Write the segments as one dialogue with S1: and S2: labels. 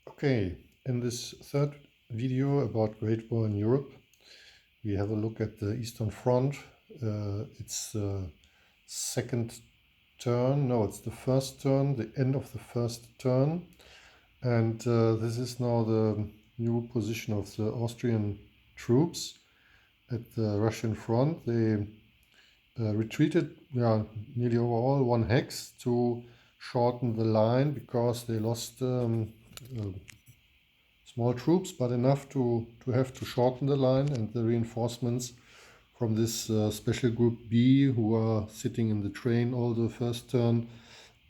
S1: Okay, in this third video about Great War in Europe, we have a look at the Eastern Front. It's the second turn, no, it's the first turn, the end of the first turn. And this is now the new position of the Austrian troops at the Russian front. They retreated nearly overall 1 hex to shorten the line because they lost small troops, but enough to have to shorten the line, and the reinforcements from this special group B, who are sitting in the train all the first turn,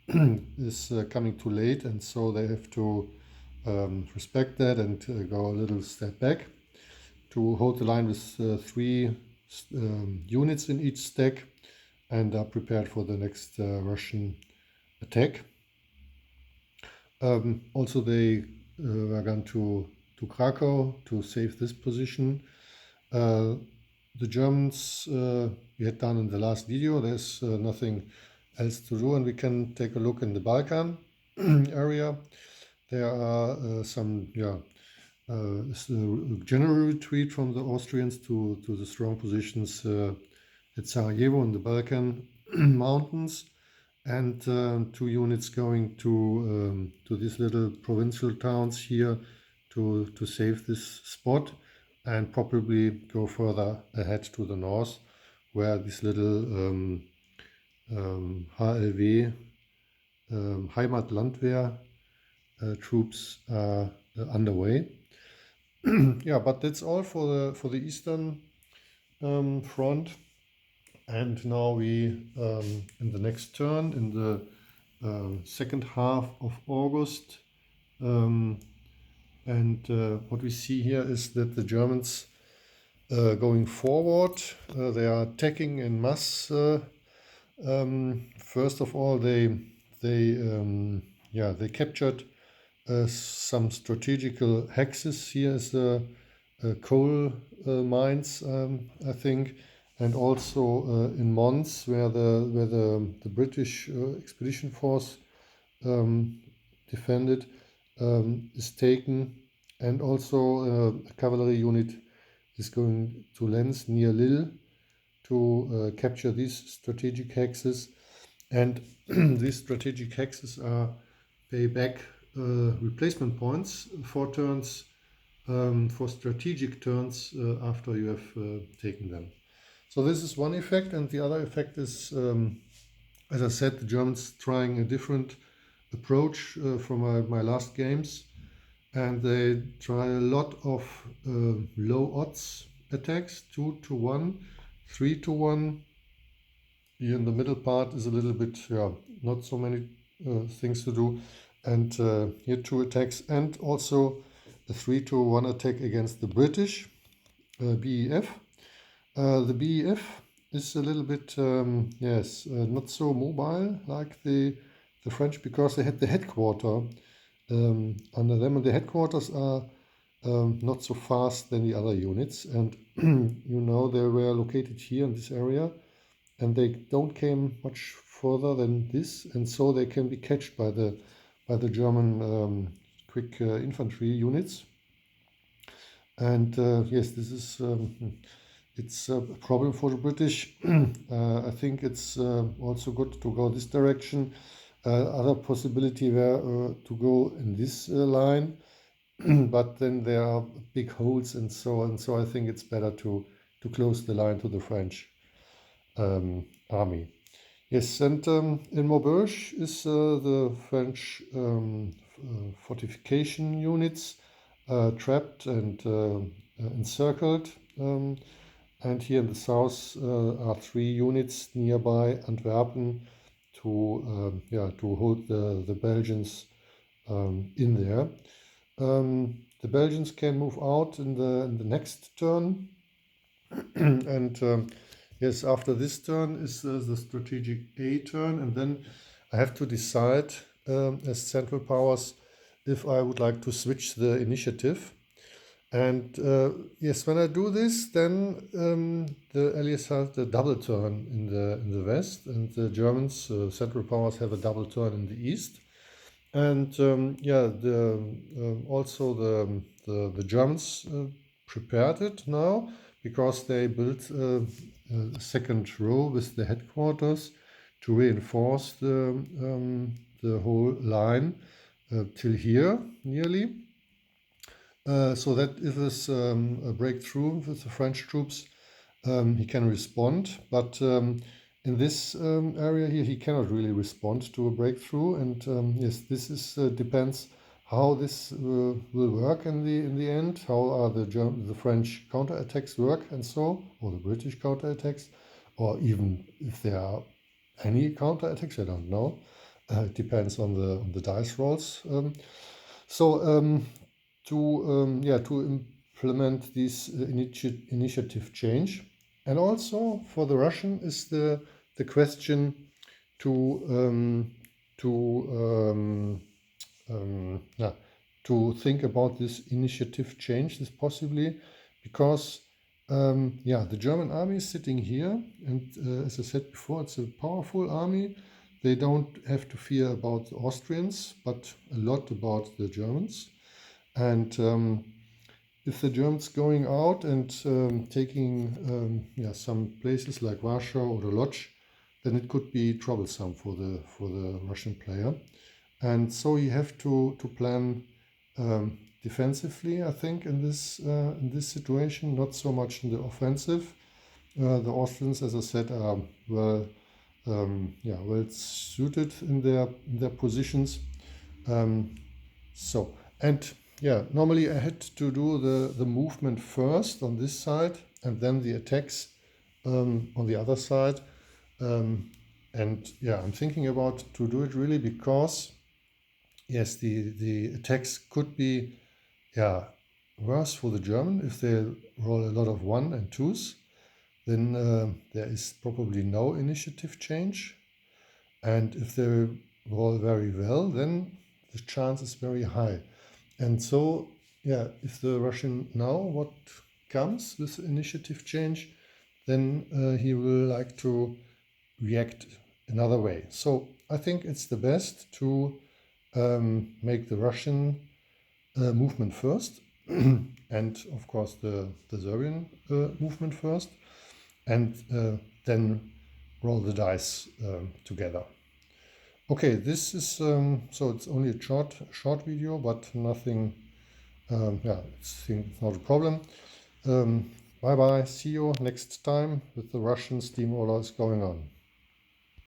S1: is coming too late, and so they have to respect that and go a little step back to hold the line with 3 units in each stack, and are prepared for the next Russian attack. Also, they were gone to Krakow to save this position. The Germans we had done in the last video. There's nothing else to do, and we can take a look in the Balkan area. There are some general retreat from the Austrians to the strong positions at Sarajevo in the Balkan mountains, and 2 units going to these little provincial towns here to save this spot, and probably go further ahead to the north, where these little HLW Heimatlandwehr troops are underway. Yeah, but that's all for the Eastern front. And now we, in the next turn, in the second half of August, what we see here is that the Germans going forward, they are attacking en masse. First of all, they captured some strategical hexes. Here is the coal mines, I think, and also in Mons, where the British expedition force defended, is taken, and also a cavalry unit is going to Lens near Lille to capture these strategic hexes, and these strategic hexes are payback replacement points for turns, for strategic turns after you have taken them. So this is one effect, and the other effect is, as I said, the Germans trying a different approach from my last games, and they try a lot of low odds attacks, 2 to 1, 3 to 1. Here in the middle part is a little bit, not so many things to do, and here 2 attacks, and also a 3 to 1 attack against the British BEF. The BEF is a little bit, not so mobile like the French, because they had the headquarter under them, and the headquarters are not so fast than the other units, and they were located here in this area, and they don't came much further than this, and so they can be catched by the German quick infantry units. And yes, this is it's a problem for the British. I think it's also good to go this direction. Other possibility were to go in this line, but then there are big holes and so on. So I think it's better to close the line to the French army. Yes, and in Maubeuge is the French fortification units trapped and encircled. And here in the south are 3 units nearby Antwerpen to hold the Belgians in there. The Belgians can move out in the next turn, and yes, after this turn is the strategic A turn, and then I have to decide as Central Powers if I would like to switch the initiative. And yes, when I do this, then the Allies have the double turn in the west, and the Germans, Central Powers, have a double turn in the east. And yeah, also the Germans prepared it now because they built a second row with the headquarters to reinforce the whole line till here nearly. So that if there's a breakthrough with the French troops, he can respond. But in this area here, he cannot really respond to a breakthrough. And yes, this is depends how this will work in the end. How are the French counterattacks work and so, or the British counterattacks, or even if there are any counterattacks, I don't know. It depends on the dice rolls. To implement this initiative change. And also for the Russian is the question to yeah, to think about this initiative change, this possibly, because yeah, the German army is sitting here, and as I said before, it's a powerful army. They don't have to fear about the Austrians, but a lot about the Germans. And if the Germans going out and taking yeah, some places like Warsaw or the Lodz, then it could be troublesome for the Russian player. And so you have to plan defensively, I think, in this situation, not so much in the offensive. The Austrians, as I said, are well suited in their positions. So, and yeah, normally I had to do the movement first on this side and then the attacks on the other side. And yeah, I'm thinking about to do it really because yes, the attacks could be yeah worse for the German if they roll a lot of 1 and 2s. Then there is probably no initiative change. And if they roll very well, then the chance is very high. And so, yeah, if the Russian now what comes with initiative change, then he will like to react another way. So I think it's the best to make the Russian movement first, and of course the Serbian movement first, and then roll the dice together. Okay, this is so it's only a short video, but nothing. Yeah, it's not a problem. Bye bye. See you next time with the Russian steamrollers going on.